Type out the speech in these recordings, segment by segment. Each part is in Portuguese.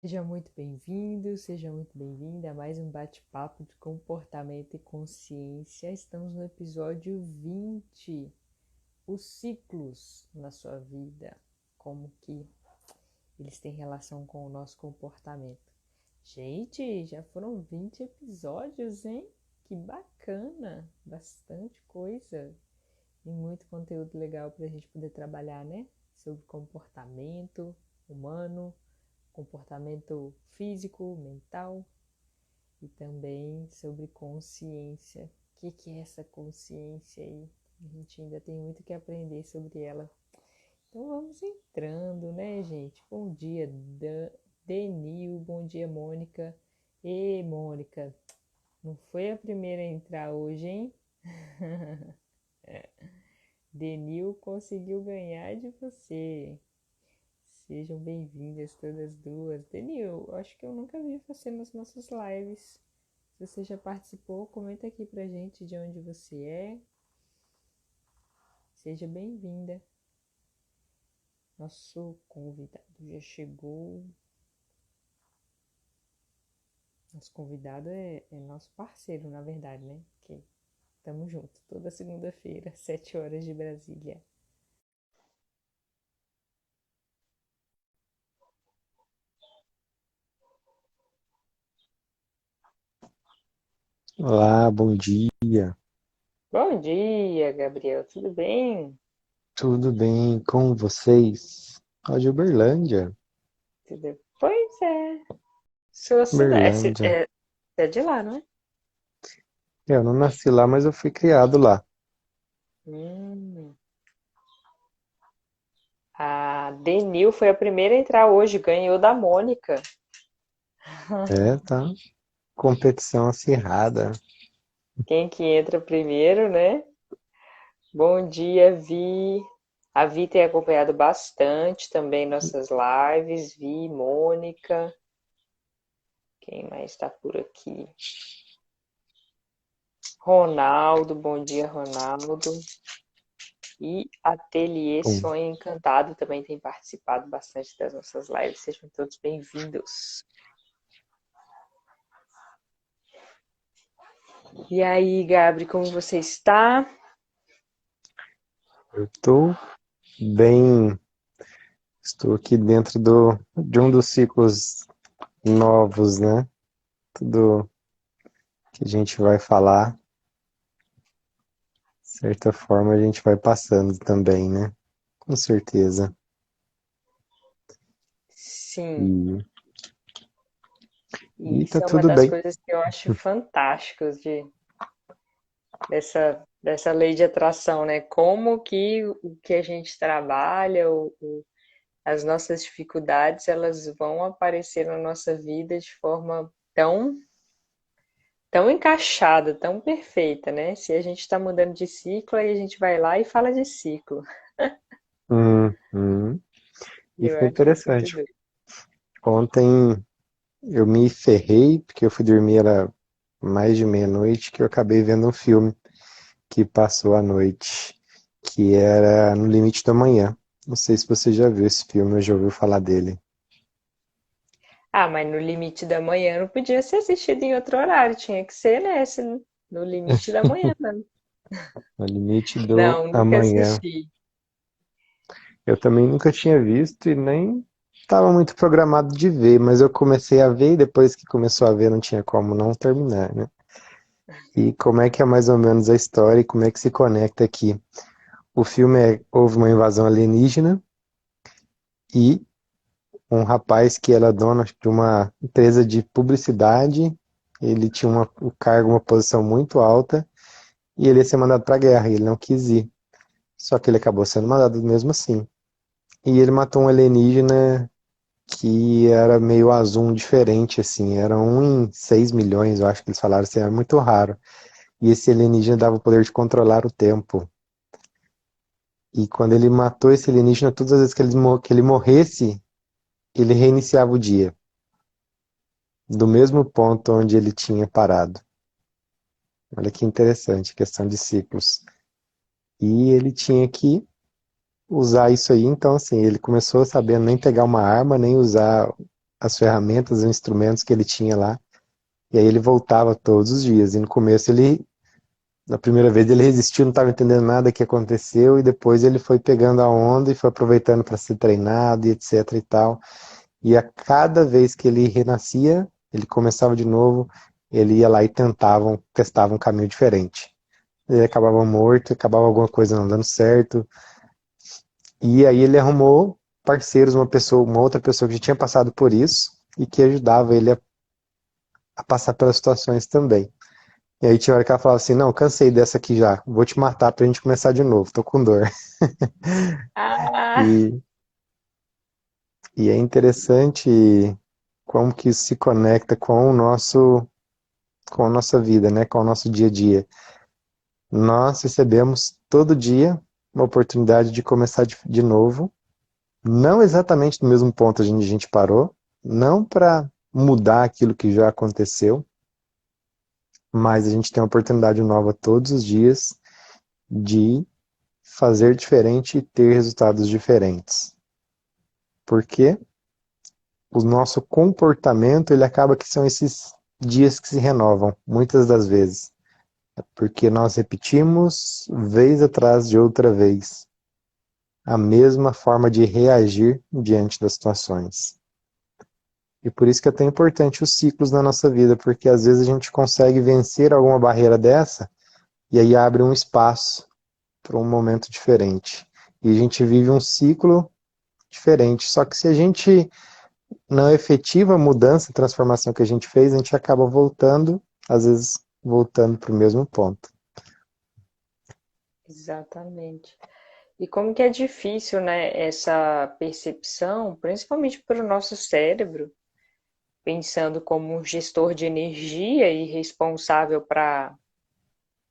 Seja muito bem-vindo, seja muito bem-vinda a mais um bate-papo de comportamento e consciência. Estamos no episódio 20, os ciclos na sua vida, como que eles têm relação com o nosso comportamento. Gente, já foram 20 episódios, hein? Que bacana! Bastante coisa e muito conteúdo legal para a gente poder trabalhar, né? Sobre comportamento humano, comportamento físico, mental e também sobre consciência. O que é essa consciência aí? A gente ainda tem muito que aprender sobre ela. Então vamos entrando, né, gente? Bom dia, Denil. Bom dia, Mônica. E Mônica, não foi a primeira a entrar hoje, hein? Denil conseguiu ganhar de você. Sejam bem-vindas todas duas. Denil, acho que eu nunca vi você nas nossas lives. Se você já participou, comenta aqui pra gente de onde você é. Seja bem-vinda. Nosso convidado já chegou. Nosso convidado é nosso parceiro, na verdade, né? Que estamos juntos toda segunda-feira, 7 horas de Brasília. Olá, bom dia. Bom dia, Gabriel. Tudo bem? Tudo bem com vocês? Ó, de Uberlândia. Tudo... Pois é. Sua cidade. Uberlândia. É de lá, não é? Eu não nasci lá, mas eu fui criado lá. Hum. A Denil foi a primeira a entrar hoje, ganhou da Mônica. É, tá. Competição acirrada. Quem que entra primeiro, né? Bom dia, Vi. A Vi tem acompanhado bastante também nossas lives. Vi, Mônica. Quem mais está por aqui? Ronaldo, bom dia, Ronaldo. E Ateliê Bom, Sonho Encantado também tem participado bastante das nossas lives. Sejam todos bem-vindos. E aí, Gabri, como você está? eu tô bem. Estou aqui dentro de um dos ciclos novos, né? Tudo que a gente vai falar, de certa forma, a gente vai passando também, né? Com certeza. Sim, E, e e tá isso é uma tudo das bem. coisas que eu acho fantásticas dessa lei de atração, né? Como que o que a gente trabalha, as nossas dificuldades, elas vão aparecer na nossa vida de forma tão encaixada, tão perfeita, né? Se a gente está mudando de ciclo, aí a gente vai lá e fala de ciclo. Uhum. E Eu foi acho isso muito interessante. doido. Ontem eu me ferrei, porque eu fui dormir era mais de meia-noite, que eu acabei vendo um filme que passou à noite, que era No Limite da Manhã. Não sei se você já viu esse filme ou já ouviu falar dele. Ah, mas no limite da manhã não podia ser assistido em outro horário, tinha que ser nesse, no limite da manhã, não. No Limite do Não, nunca Amanhã. assisti. Eu também nunca tinha visto e nem estava muito programado de ver, mas eu comecei a ver e depois que começou a ver não tinha como não terminar, né? E como é que é mais ou menos a história e como é que se conecta aqui? O filme houve uma invasão alienígena e um rapaz que era dono de uma empresa de publicidade, ele tinha um cargo, uma posição muito alta e ele ia ser mandado para a guerra e ele não quis ir. Só que ele acabou sendo mandado mesmo assim. E ele matou um alienígena que era meio azul, diferente, assim, era um em 6 milhões, eu acho que eles falaram assim, era muito raro. E esse alienígena dava o poder de controlar o tempo. E quando ele matou esse alienígena, todas as vezes que ele morresse, ele reiniciava o dia, do mesmo ponto onde ele tinha parado. Olha que interessante, questão de ciclos. E ele tinha que usar isso aí, então assim, ele começou sabendo nem pegar uma arma, nem usar as ferramentas, os instrumentos que ele tinha lá. E aí ele voltava todos os dias. E no começo na primeira vez ele resistiu, não estava entendendo nada que aconteceu, e depois ele foi pegando a onda e foi aproveitando para ser treinado e etc e tal. E a cada vez que ele renascia, ele começava de novo, ele ia lá e testava um caminho diferente. Ele acabava morto, acabava alguma coisa não dando certo. E aí ele arrumou parceiros, uma outra pessoa que já tinha passado por isso e que ajudava ele a passar pelas situações também. E aí tinha hora que ela falava assim, não, cansei dessa aqui já, vou te matar pra gente começar de novo, tô com dor. Ah, E, e é interessante como que isso se conecta com a nossa vida, né, com o nosso dia a dia. Nós recebemos todo dia uma oportunidade de começar de novo, não exatamente no mesmo ponto onde a gente parou, não para mudar aquilo que já aconteceu, mas a gente tem uma oportunidade nova todos os dias de fazer diferente e ter resultados diferentes. Porque o nosso comportamento, ele acaba que são esses dias que se renovam, muitas das vezes. Porque nós repetimos, vez atrás de outra vez, a mesma forma de reagir diante das situações. E por isso que é tão importante os ciclos na nossa vida, porque às vezes a gente consegue vencer alguma barreira dessa, e aí abre um espaço para um momento diferente. E a gente vive um ciclo diferente. Só que se a gente não efetiva a mudança, a transformação que a gente fez, a gente acaba voltando, às vezes voltando para o mesmo ponto. exatamente. E como que é difícil, né, essa percepção, principalmente para o nosso cérebro, pensando como um gestor de energia e responsável para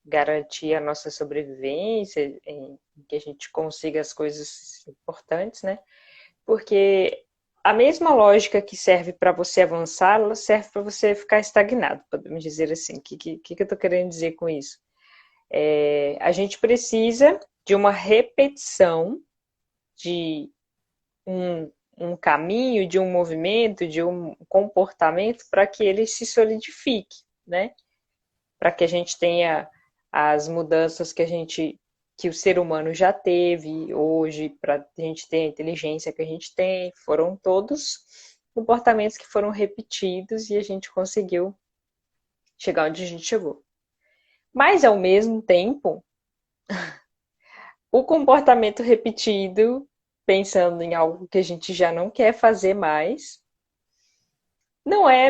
garantir a nossa sobrevivência, em que a gente consiga as coisas importantes, né? Porque a mesma lógica que serve para você avançar, ela serve para você ficar estagnado, podemos dizer assim. O que eu estou querendo dizer com isso? A gente precisa de uma repetição de um caminho, de um movimento, de um comportamento para que ele se solidifique, né? Para que a gente tenha as mudanças que o ser humano já teve hoje, para a gente ter a inteligência que a gente tem, foram todos comportamentos que foram repetidos e a gente conseguiu chegar onde a gente chegou. Mas ao mesmo tempo, o comportamento repetido, pensando em algo que a gente já não quer fazer mais, não é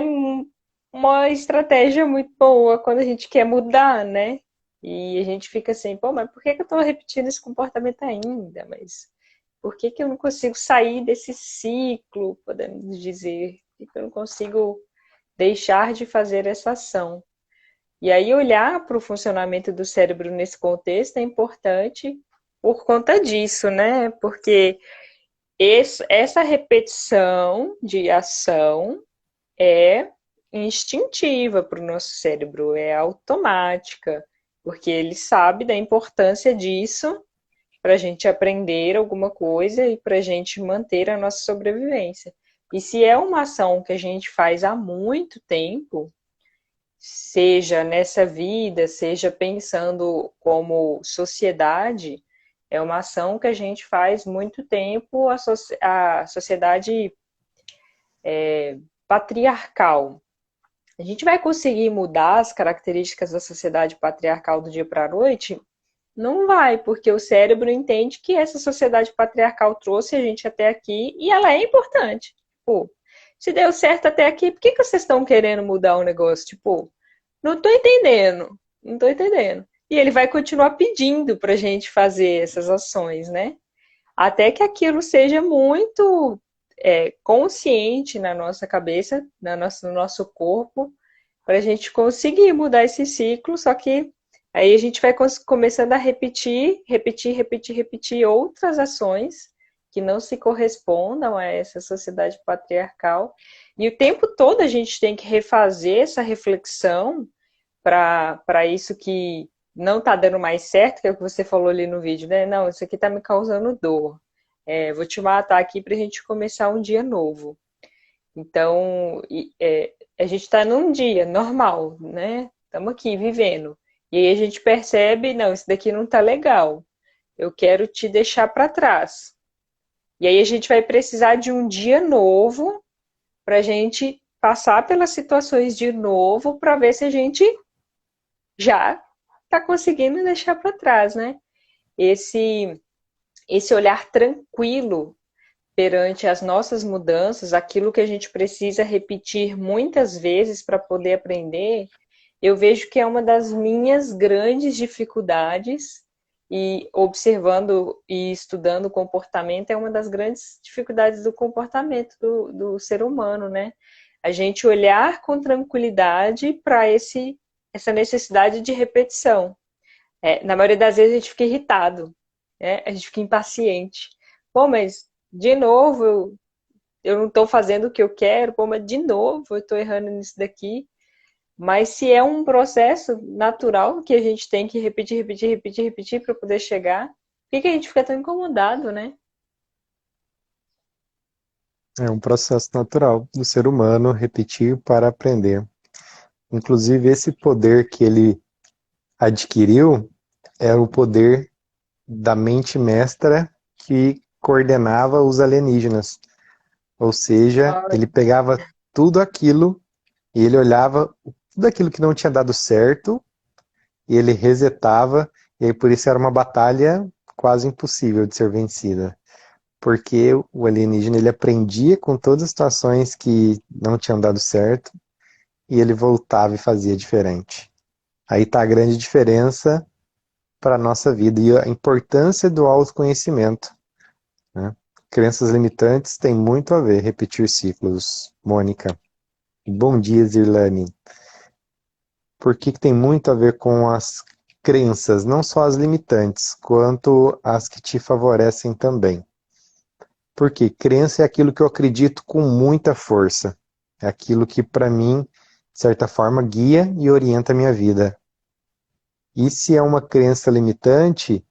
uma estratégia muito boa quando a gente quer mudar, né? E a gente fica assim, pô, mas por que eu tô repetindo esse comportamento ainda? Mas por que eu não consigo sair desse ciclo, podemos dizer? Por que eu não consigo deixar de fazer essa ação? E aí olhar para o funcionamento do cérebro nesse contexto é importante por conta disso, né? Porque essa repetição de ação é instintiva para o nosso cérebro, é automática, porque ele sabe da importância disso para a gente aprender alguma coisa e para a gente manter a nossa sobrevivência. E se é uma ação que a gente faz há muito tempo, seja nessa vida, seja pensando como sociedade, é uma ação que a gente faz muito tempo, a sociedade patriarcal. A gente vai conseguir mudar as características da sociedade patriarcal do dia para a noite? Não vai, porque o cérebro entende que essa sociedade patriarcal trouxe a gente até aqui e ela é importante. Tipo, se deu certo até aqui, por que vocês estão querendo mudar o negócio? Tipo, não tô entendendo, não tô entendendo. E ele vai continuar pedindo para a gente fazer essas ações, né? Até que aquilo seja muito consciente na nossa cabeça, no nosso corpo, para a gente conseguir mudar esse ciclo, só que aí a gente vai começando a repetir outras ações que não se correspondam a essa sociedade patriarcal. E o tempo todo a gente tem que refazer essa reflexão para isso que não está dando mais certo, que é o que você falou ali no vídeo, né? Não, isso aqui está me causando dor. Vou te matar aqui para a gente começar um dia novo. Então, a gente está num dia normal, né? Estamos aqui vivendo. E aí a gente percebe, não, isso daqui não tá legal. Eu quero te deixar para trás. E aí a gente vai precisar de um dia novo para a gente passar pelas situações de novo para ver se a gente já está conseguindo deixar para trás, né? Esse, esse olhar tranquilo perante as nossas mudanças, aquilo que a gente precisa repetir muitas vezes para poder aprender, eu vejo que é uma das minhas grandes dificuldades, e observando e estudando o comportamento é uma das grandes dificuldades do comportamento do ser humano, né? A gente olhar com tranquilidade para essa necessidade de repetição. Na maioria das vezes a gente fica irritado, né? A gente fica impaciente. Pô, mas de novo eu não estou fazendo o que eu quero, pô, mas de novo eu estou errando nisso daqui. Mas se é um processo natural que a gente tem que repetir, repetir, repetir, repetir para poder chegar, por que a gente fica tão incomodado, né? É um processo natural do ser humano repetir para aprender. Inclusive, esse poder que ele adquiriu era o poder da mente mestra que coordenava os alienígenas. Ou seja, ele Olha, pegava tudo aquilo e ele olhava tudo aquilo que não tinha dado certo e ele resetava, e aí por isso era uma batalha quase impossível de ser vencida. Porque o alienígena ele aprendia com todas as situações que não tinham dado certo e ele voltava e fazia diferente. Aí está a grande diferença para a nossa vida e a importância do autoconhecimento, né? Crenças limitantes têm muito a ver, repetir ciclos. Mônica. Bom dia, Zirlane. Por que tem muito a ver com as crenças, não só as limitantes, quanto as que te favorecem também? Porque crença é aquilo que eu acredito com muita força. É aquilo que, para mim, de certa forma, guia e orienta a minha vida. E se é uma crença limitante,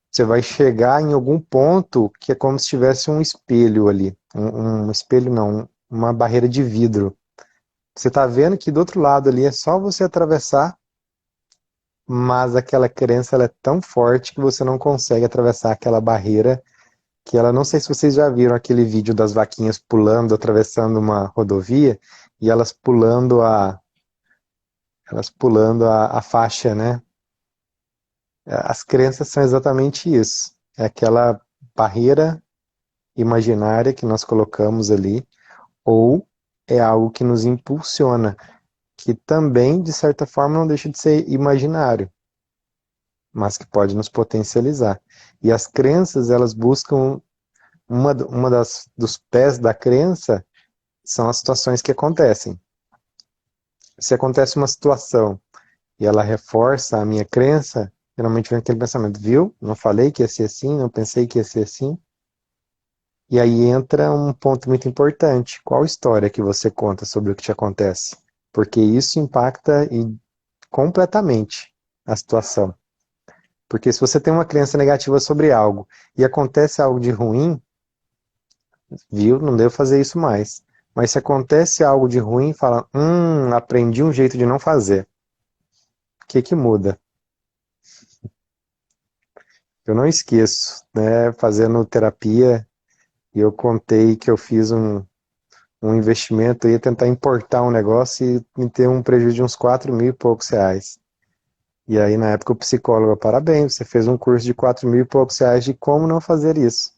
você vai chegar em algum ponto que é como se tivesse um espelho ali. Um espelho não, uma barreira de vidro. Você está vendo que do outro lado ali é só você atravessar, mas aquela crença ela é tão forte que você não consegue atravessar aquela barreira que ela, não sei se vocês já viram aquele vídeo das vaquinhas pulando, atravessando uma rodovia e elas pulando a faixa, né? As crenças são exatamente isso. É aquela barreira imaginária que nós colocamos ali, ou é algo que nos impulsiona, que também, de certa forma, não deixa de ser imaginário, mas que pode nos potencializar. E as crenças, elas buscam dos pés da crença são as situações que acontecem. Se acontece uma situação e ela reforça a minha crença, geralmente vem aquele pensamento, viu? Não falei que ia ser assim, não pensei que ia ser assim. E aí entra um ponto muito importante. Qual história que você conta sobre o que te acontece? Porque isso impacta completamente a situação. Porque se você tem uma crença negativa sobre algo e acontece algo de ruim, viu? Não devo fazer isso mais. Mas se acontece algo de ruim, fala, aprendi um jeito de não fazer. O que que muda? Eu não esqueço, né? Fazendo terapia, e eu contei que eu fiz um investimento, eu ia tentar importar um negócio e me ter um prejuízo de uns 4.000 e poucos reais. E aí, na época, o psicólogo, parabéns, você fez um curso de 4.000 e poucos reais de como não fazer isso.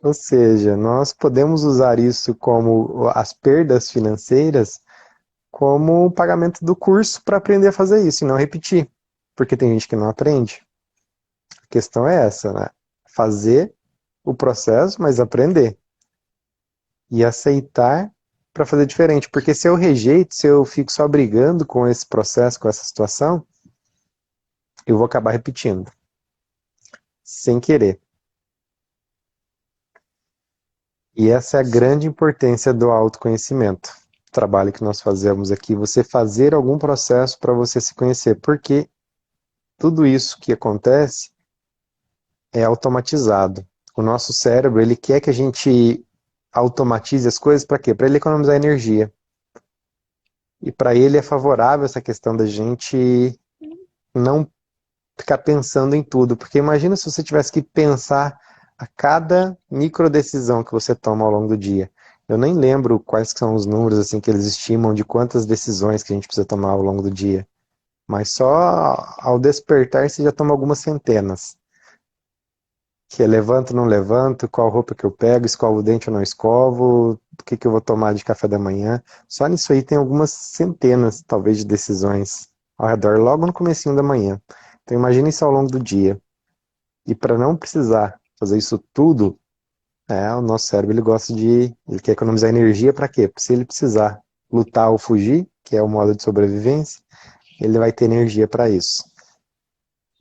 Ou seja, nós podemos usar isso como as perdas financeiras como o pagamento do curso para aprender a fazer isso e não repetir. Porque tem gente que não aprende. A questão é essa, né? Fazer o processo, mas aprender. E aceitar para fazer diferente. Porque se eu rejeito, se eu fico só brigando com esse processo, com essa situação, eu vou acabar repetindo. Sem querer. E essa é a grande importância do autoconhecimento. O trabalho que nós fazemos aqui, você fazer algum processo para você se conhecer. Porque tudo isso que acontece é automatizado. O nosso cérebro, ele quer que a gente automatize as coisas para quê? Para ele economizar energia. E para ele é favorável essa questão da gente não ficar pensando em tudo. Porque imagina se você tivesse que pensar a cada micro decisão que você toma ao longo do dia. Eu nem lembro quais são os números assim que eles estimam de quantas decisões que a gente precisa tomar ao longo do dia. Mas só ao despertar você já toma algumas centenas. Que é levanto, não levanto, qual roupa que eu pego, escovo o dente ou não escovo, o que que eu vou tomar de café da manhã. Só nisso aí tem algumas centenas, talvez, de decisões ao redor, logo no comecinho da manhã. Então imagine isso ao longo do dia. E para não precisar fazer isso tudo, o nosso cérebro ele quer economizar energia para quê? Se ele precisar lutar ou fugir, que é o modo de sobrevivência, ele vai ter energia para isso.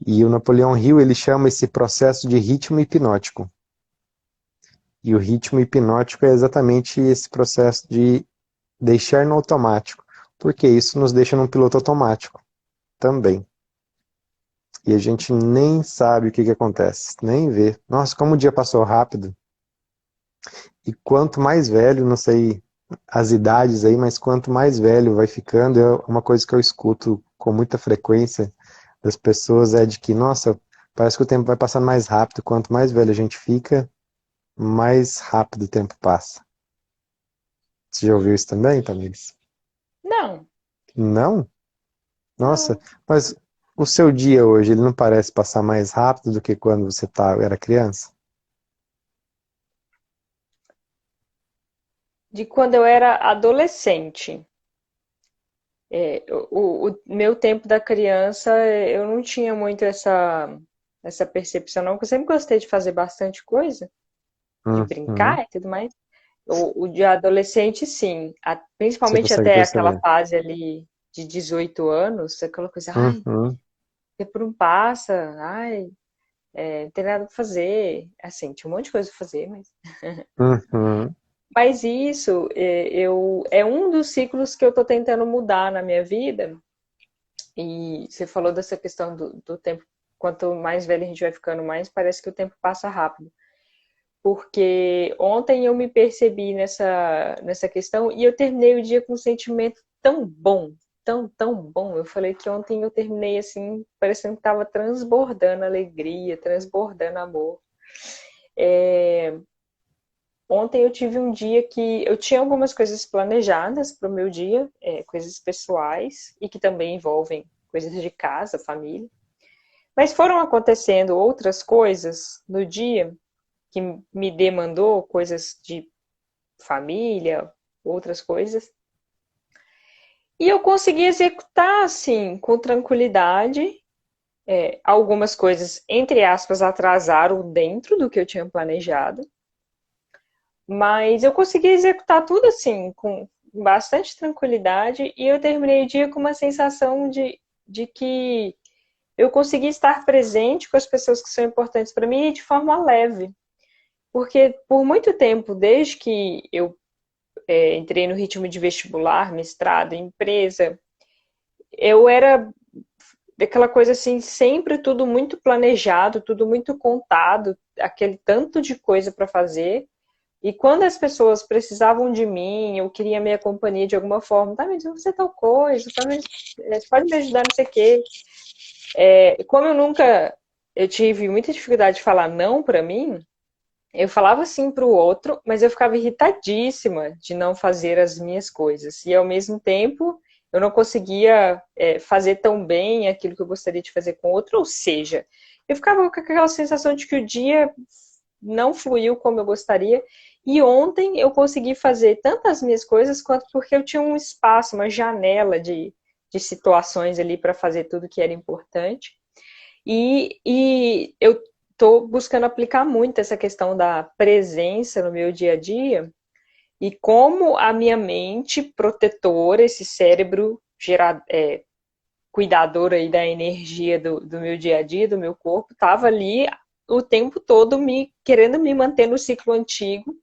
E o Napoleão Hill, ele chama esse processo de ritmo hipnótico. E o ritmo hipnótico é exatamente esse processo de deixar no automático, porque isso nos deixa num piloto automático também. E a gente nem sabe o que que acontece, nem vê. Nossa, como o dia passou rápido. E quanto mais velho, não sei as idades aí, mas quanto mais velho vai ficando, é uma coisa que eu escuto com muita frequência das pessoas é de que, nossa, parece que o tempo vai passando mais rápido. Quanto mais velho a gente fica, mais rápido o tempo passa. Você já ouviu isso também, Tamiris? Não, Não? Nossa, não. mas o seu dia hoje, ele não parece passar mais rápido do que quando você era criança? De quando eu era adolescente. O meu tempo da criança, eu não tinha muito essa percepção, não, porque eu sempre gostei de fazer bastante coisa, de Uhum. brincar e tudo mais. O de adolescente, sim. Você Principalmente consegue até aquela perceber? fase ali de 18 anos, aquela coisa, ai, Uhum. tempo não passa, ai, não tem nada pra fazer. Assim, tinha um monte de coisa pra fazer, mas. Uhum. Mas isso é um dos ciclos que eu tô tentando mudar na minha vida. E você falou dessa questão do tempo. Quanto mais velho a gente vai ficando, mais parece que o tempo passa rápido. Porque ontem eu me percebi nessa questão e eu terminei o dia com um sentimento tão bom, tão, tão bom. Eu falei que ontem eu terminei assim, parecendo que estava transbordando alegria, transbordando amor. Ontem eu tive um dia que eu tinha algumas coisas planejadas para o meu dia, coisas pessoais e que também envolvem coisas de casa, família. Mas foram acontecendo outras coisas no dia que me demandou coisas de família, outras coisas. E eu consegui executar, assim, com tranquilidade. Algumas coisas, entre aspas, atrasaram dentro do que eu tinha planejado. Mas eu consegui executar tudo, assim, com bastante tranquilidade. E eu terminei o dia com uma sensação de que eu consegui estar presente com as pessoas que são importantes para mim de forma leve. Porque por muito tempo, desde que eu entrei no ritmo de vestibular, mestrado, empresa, eu era daquela coisa assim, sempre tudo muito planejado, tudo muito contado, aquele tanto de coisa para fazer. E quando as pessoas precisavam de mim, eu queria minha companhia de alguma forma, tá, mas você tal coisa, tá, mas, você pode me ajudar, não sei o quê. Como eu tive muita dificuldade de falar não para mim, eu falava sim para o outro, mas eu ficava irritadíssima de não fazer as minhas coisas. E ao mesmo tempo, eu não conseguia fazer tão bem aquilo que eu gostaria de fazer com o outro. Ou seja, eu ficava com aquela sensação de que o dia não fluiu como eu gostaria. E ontem eu consegui fazer tanto as minhas coisas quanto porque eu tinha um espaço, uma janela de situações ali para fazer tudo que era importante. E eu estou buscando aplicar muito essa questão da presença no meu dia a dia e como a minha mente protetora, esse cérebro cuidador aí da energia do meu dia a dia, do meu corpo, estava ali o tempo todo querendo me manter no ciclo antigo,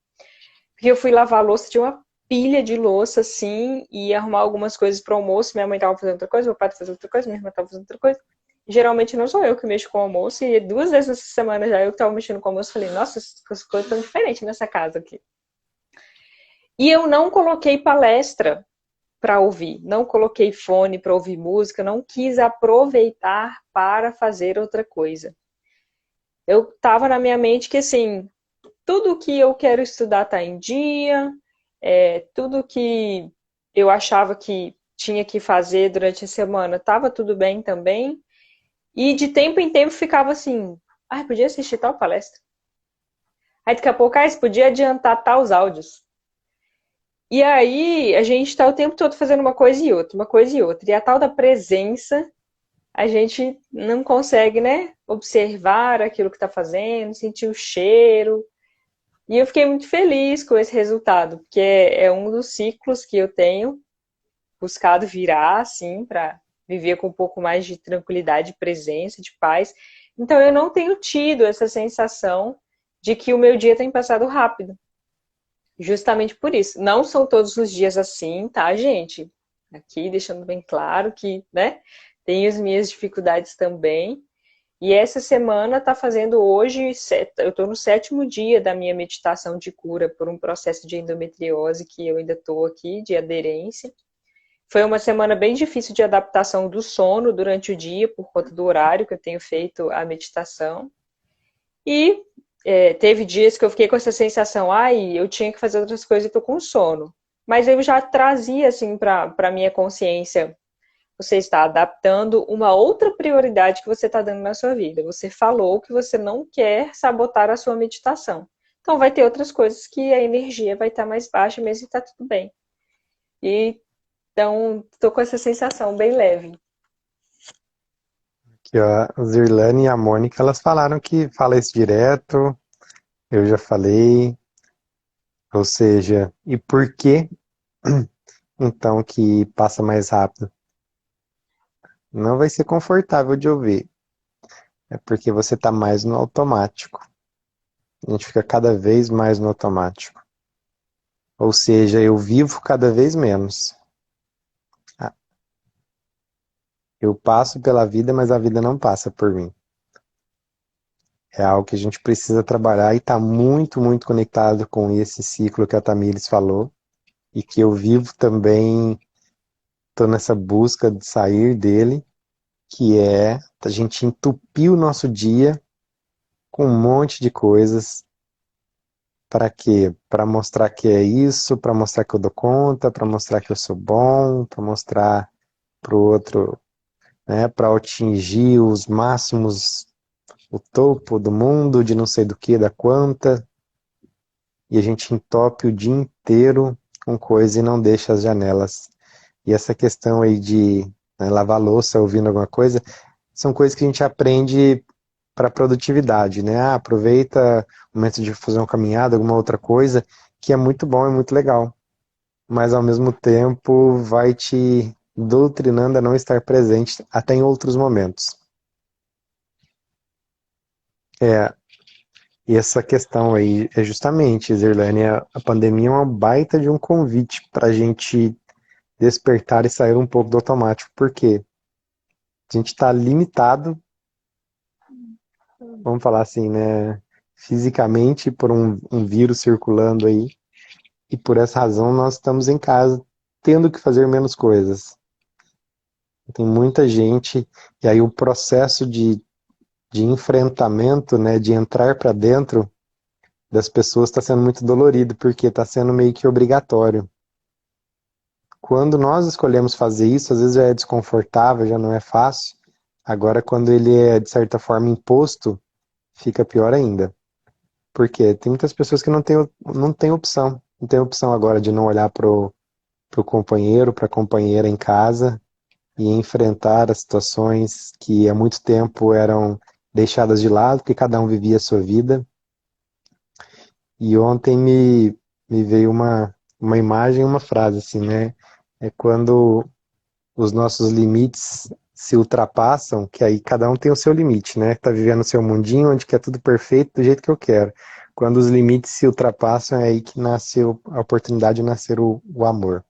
porque eu fui lavar a louça, tinha uma pilha de louça assim, e arrumar algumas coisas para o almoço, minha mãe estava fazendo outra coisa, meu pai estava fazendo outra coisa, minha irmã estava fazendo outra coisa. Geralmente não sou eu que mexo com o almoço, e 2 vezes essa semana já eu que estava mexendo com o almoço, falei, nossa, as coisas estão diferentes nessa casa aqui. E eu não coloquei palestra para ouvir, não coloquei fone para ouvir música, não quis aproveitar para fazer outra coisa. Eu estava na minha mente que assim, tudo que eu quero estudar está em dia, tudo que eu achava que tinha que fazer durante a semana estava tudo bem também. E de tempo em tempo ficava assim, ah, podia assistir tal palestra. Aí daqui a pouco, ah, você podia adiantar tal áudios. E aí a gente está o tempo todo fazendo uma coisa e outra, uma coisa e outra. E a tal da presença, a gente não consegue, né, observar aquilo que está fazendo, sentir o cheiro. E eu fiquei muito feliz com esse resultado, porque é um dos ciclos que eu tenho buscado virar, assim, para viver com um pouco mais de tranquilidade, presença, de paz. Então eu não tenho tido essa sensação de que o meu dia tem passado rápido. Justamente por isso. Não são todos os dias assim, tá, gente? Aqui deixando bem claro que, né, tem as minhas dificuldades também. E essa semana tá fazendo hoje, eu estou no 7º dia da minha meditação de cura por um processo de endometriose que eu ainda estou aqui, de aderência. Foi uma semana bem difícil de adaptação do sono durante o dia, por conta do horário que eu tenho feito a meditação. E teve dias que eu fiquei com essa sensação, ai, eu tinha que fazer outras coisas e estou com sono. Mas eu já trazia, assim, para a minha consciência, você está adaptando uma outra prioridade que você está dando na sua vida. Você falou que você não quer sabotar a sua meditação. Então vai ter outras coisas que a energia vai estar mais baixa mesmo e está tudo bem. E então, estou com essa sensação bem leve. Que a Zirlane e a Mônica, elas falaram que fala isso direto, eu já falei, ou seja, e por que então que passa mais rápido? Não vai ser confortável de ouvir, é porque você está mais no automático. A gente fica cada vez mais no automático. Ou seja, eu vivo cada vez menos. Ah, eu passo pela vida, mas a vida não passa por mim. É algo que a gente precisa trabalhar e está muito, muito conectado com esse ciclo que a Tamires falou e que eu vivo também, estou nessa busca de sair dele, que é a gente entupir o nosso dia com um monte de coisas. Para quê? Para mostrar que é isso, para mostrar que eu dou conta, para mostrar que eu sou bom, para mostrar para o outro, né, para atingir os máximos, o topo do mundo, de não sei do que, da quanta, e a gente entope o dia inteiro com coisa e não deixa as janelas. E essa questão aí de, né, lavar louça ouvindo alguma coisa, são coisas que a gente aprende para produtividade, né? Ah, aproveita o momento de fazer uma caminhada, alguma outra coisa, que é muito bom, é muito legal. Mas ao mesmo tempo vai te doutrinando a não estar presente até em outros momentos. É, e essa questão aí é justamente, Zirlane, a pandemia é uma baita de um convite para a gente despertar e sair um pouco do automático, porque a gente está limitado, vamos falar assim, né, fisicamente por um vírus circulando aí, e por essa razão nós estamos em casa tendo que fazer menos coisas. Tem muita gente, e aí o processo de enfrentamento, né, de entrar para dentro das pessoas está sendo muito dolorido, porque está sendo meio que obrigatório. Quando nós escolhemos fazer isso, às vezes já é desconfortável, já não é fácil. Agora, quando ele é, de certa forma, imposto, fica pior ainda. Porque tem muitas pessoas que não têm opção. Não tem opção agora de não olhar pro companheiro, para a companheira em casa e enfrentar as situações que há muito tempo eram deixadas de lado, porque cada um vivia a sua vida. E ontem me veio uma imagem, uma frase assim, né? É quando os nossos limites se ultrapassam, que aí cada um tem o seu limite, né? Tá vivendo o seu mundinho onde que é tudo perfeito do jeito que eu quero. Quando os limites se ultrapassam, é aí que nasceu a oportunidade de nascer o amor.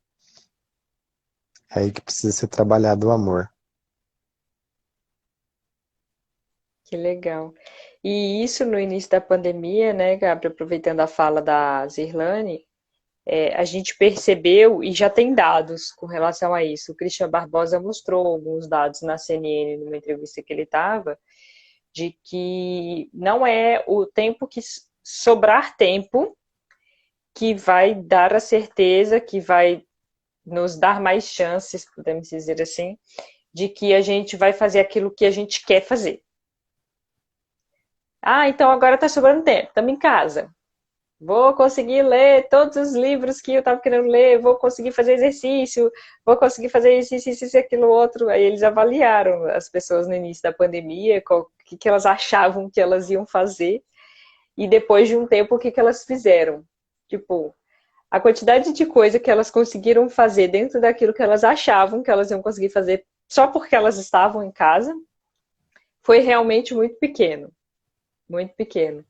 É aí que precisa ser trabalhado o amor. Que legal. E isso no início da pandemia, né, Gabi, aproveitando a fala da Zirlane, a gente percebeu, e já tem dados com relação a isso. O Christian Barbosa mostrou alguns dados na CNN, numa entrevista que ele estava, de que não é o tempo que sobrar tempo que vai dar a certeza, que vai nos dar mais chances, podemos dizer assim, de que a gente vai fazer aquilo que a gente quer fazer. Ah, então agora está sobrando tempo, estamos em casa. Vou conseguir ler todos os livros que eu estava querendo ler, vou conseguir fazer exercício, vou conseguir fazer isso e aquilo outro. Aí eles avaliaram as pessoas no início da pandemia, o que elas achavam que elas iam fazer, e depois de um tempo, o que elas fizeram. Tipo, a quantidade de coisa que elas conseguiram fazer dentro daquilo que elas achavam que elas iam conseguir fazer só porque elas estavam em casa, foi realmente muito pequeno. Muito pequeno.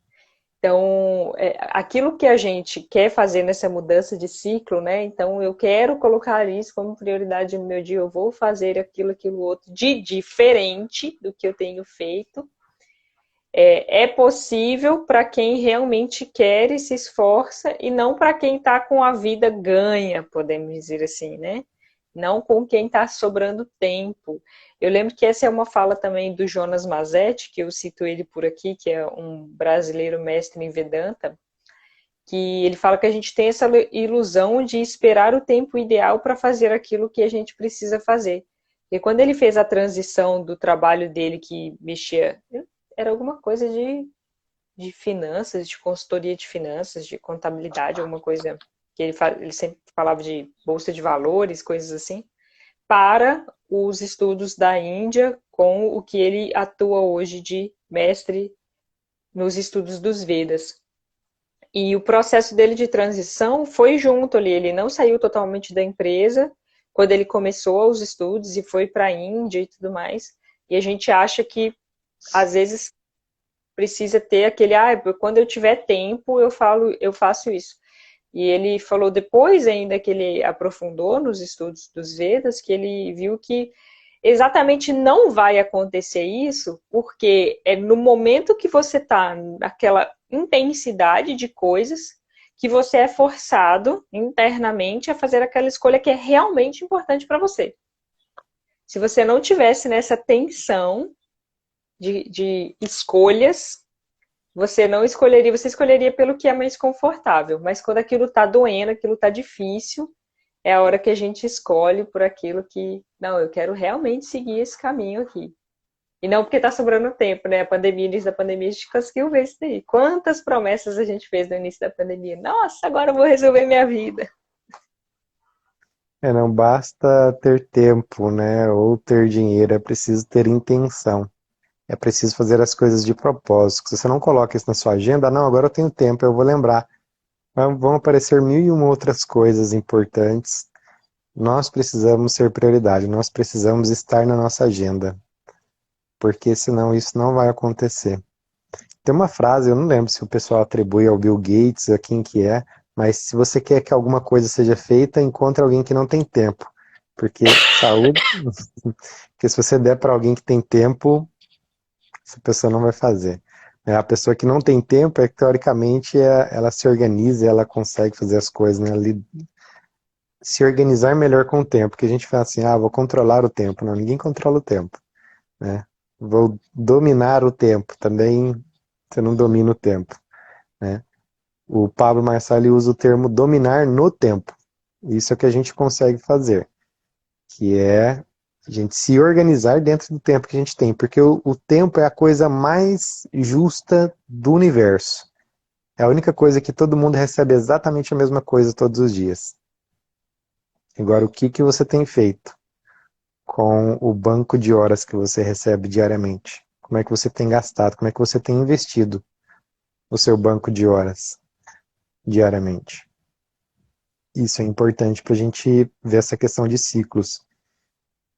Então, aquilo que a gente quer fazer nessa mudança de ciclo, né? Então, eu quero colocar isso como prioridade no meu dia, eu vou fazer aquilo outro de diferente do que eu tenho feito. É possível para quem realmente quer e se esforça, e não para quem está com a vida ganha, podemos dizer assim, né? Não com quem está sobrando tempo. Eu lembro que essa é uma fala também do Jonas Mazetti, que eu cito ele por aqui, que é um brasileiro mestre em Vedanta, que ele fala que a gente tem essa ilusão de esperar o tempo ideal para fazer aquilo que a gente precisa fazer. E quando ele fez a transição do trabalho dele, que mexia, era alguma coisa de finanças, de consultoria de finanças, de contabilidade, alguma coisa que ele sempre falava de bolsa de valores, coisas assim, para os estudos da Índia com o que ele atua hoje de mestre nos estudos dos Vedas. E o processo dele de transição foi junto ali, ele não saiu totalmente da empresa quando ele começou os estudos e foi para a Índia e tudo mais. E a gente acha que às vezes precisa ter aquele, quando eu tiver tempo, eu faço isso. E ele falou depois ainda que ele aprofundou nos estudos dos Vedas, que ele viu que exatamente não vai acontecer isso, porque é no momento que você está naquela intensidade de coisas que você é forçado internamente a fazer aquela escolha que é realmente importante para você. Se você não tivesse nessa tensão de escolhas, você não escolheria, você escolheria pelo que é mais confortável, mas quando aquilo está doendo, aquilo está difícil, é a hora que a gente escolhe por aquilo que, não, eu quero realmente seguir esse caminho aqui. E não porque está sobrando tempo, né? A pandemia, início da pandemia, a gente conseguiu ver isso daí. Quantas promessas a gente fez no início da pandemia? Nossa, agora eu vou resolver minha vida. Não basta ter tempo, né? Ou ter dinheiro, é preciso ter intenção. É preciso fazer as coisas de propósito. Se você não coloca isso na sua agenda, não, agora eu tenho tempo, eu vou lembrar. Vão aparecer mil e uma outras coisas importantes. Nós precisamos ser prioridade, nós precisamos estar na nossa agenda, porque senão isso não vai acontecer. Tem uma frase, eu não lembro se o pessoal atribui ao Bill Gates, a quem que é, mas se você quer que alguma coisa seja feita, encontre alguém que não tem tempo. Porque saúde, porque se você der para alguém que tem tempo, essa pessoa não vai fazer. A pessoa que não tem tempo é que, teoricamente, ela se organiza, ela consegue fazer as coisas, né? Se organizar melhor com o tempo, porque a gente fala assim, vou controlar o tempo. Não, ninguém controla o tempo, né? Vou dominar o tempo, também você não domina o tempo, né? O Pablo Marçal usa o termo dominar no tempo. Isso é o que a gente consegue fazer, que é a gente se organizar dentro do tempo que a gente tem, porque o tempo é a coisa mais justa do universo. É a única coisa que todo mundo recebe exatamente a mesma coisa todos os dias. Agora, o que você tem feito com o banco de horas que você recebe diariamente? Como é que você tem gastado? Como é que você tem investido o seu banco de horas diariamente? Isso é importante para a gente ver essa questão de ciclos.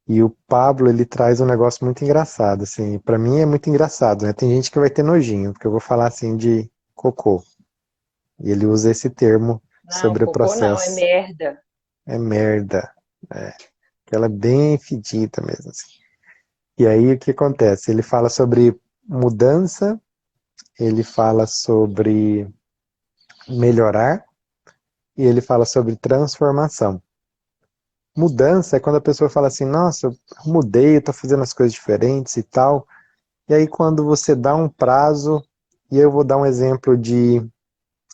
E o Pablo, ele traz um negócio muito engraçado, assim, para mim é muito engraçado, né? Tem gente que vai ter nojinho, porque eu vou falar assim de cocô. E ele usa esse termo Não, sobre o cocô não, é processo. merda. É merda. É, que ela é bem fedida mesmo, assim. E aí o que acontece? Ele fala sobre mudança, ele fala sobre melhorar e ele fala sobre transformação. Mudança é quando a pessoa fala assim, nossa, eu mudei, eu tô fazendo as coisas diferentes e tal. E aí quando você dá um prazo, e eu vou dar um exemplo de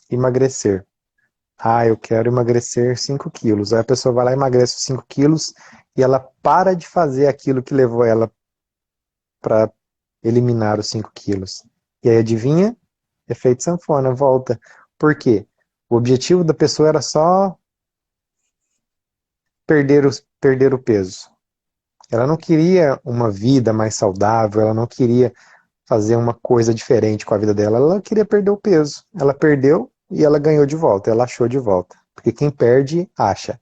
emagrecer. Ah, eu quero emagrecer 5 quilos. Aí a pessoa vai lá e emagrece os 5 quilos e ela para de fazer aquilo que levou ela para eliminar os 5 quilos. E aí adivinha? Efeito sanfona, volta. Por quê? O objetivo da pessoa era só perder o peso. Ela não queria uma vida mais saudável, ela não queria fazer uma coisa diferente com a vida dela, ela queria perder o peso. Ela perdeu e ela ganhou de volta, ela achou de volta. Porque quem perde, acha.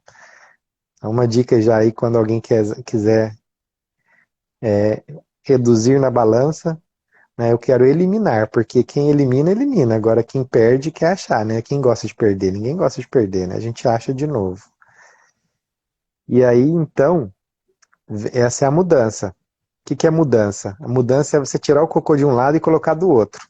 Uma dica já aí, quando alguém quiser reduzir na balança, né, eu quero eliminar, porque quem elimina, elimina. Agora quem perde, quer achar, né? Quem gosta de perder? Ninguém gosta de perder, né? A gente acha de novo. E aí, então, essa é a mudança. O que é mudança? A mudança é você tirar o cocô de um lado e colocar do outro.